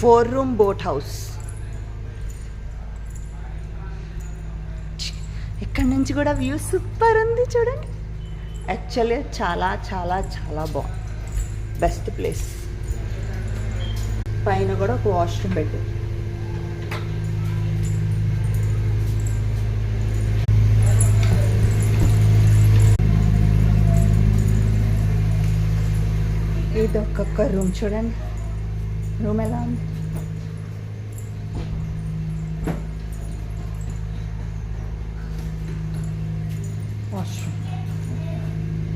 4-room boat house. ఇక్కడ నుంచి కూడా వ్యూ సూపర్ ఉంది చూడండి. యాక్చువల్లీ చాలా చాలా చాలా బాగుంది. Best place. పైన కూడా ఒక వాష్రూమ్ పెట్టారు. ఇది ఒక్కొక్క రూమ్ చూడండి. రూమ్ ఎలా ఉంది. వాష్రూమ్.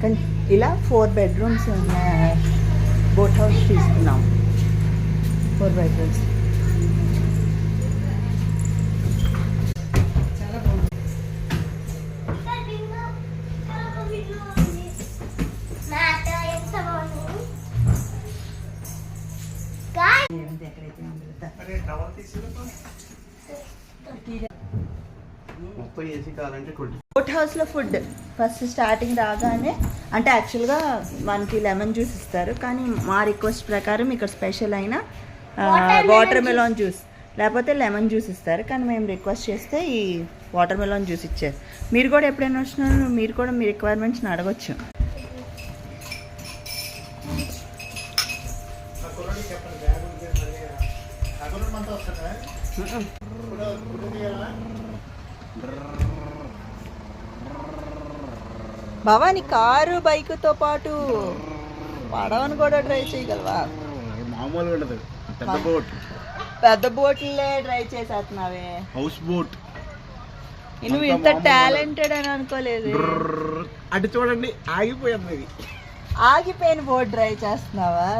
కానీ ఇలా 4 bedrooms ఉన్న బోట్ హౌస్ తీసుకున్నాం. 4 bedrooms. చాలా బాగుంది. బోట్ హౌస్లో ఫుడ్ ఫస్ట్ స్టార్టింగ్ రాగానే అంటే యాక్చువల్గా మనకి లెమన్ జ్యూస్ ఇస్తారు, కానీ మా రిక్వెస్ట్ ప్రకారం ఇక్కడ స్పెషల్ అయిన వాటర్ మెలాన్ జ్యూస్ లేకపోతే లెమన్ జ్యూస్ ఇస్తారు. కానీ మేము రిక్వెస్ట్ చేస్తే ఈ వాటర్ మెలాన్ జ్యూస్ ఇచ్చారు. మీరు కూడా ఎప్పుడైనా వచ్చినారు మీరు కూడా మీ రిక్వైర్మెంట్స్ని అడగచ్చు. బావా నీ కారు బైక్తో పాటు పడవను కూడా ట్రై చేయగలవా? పెద్ద బోట్లే ట్రై చేసేస్తున్నావే. House boat. నువ్వు ఇంత టాలెంటెడ్ అని అనుకోలేదు. అటు చూడండి ఆగిపోయింది. ఆగిపోయిన బోట్ ట్రై చేస్తున్నావా?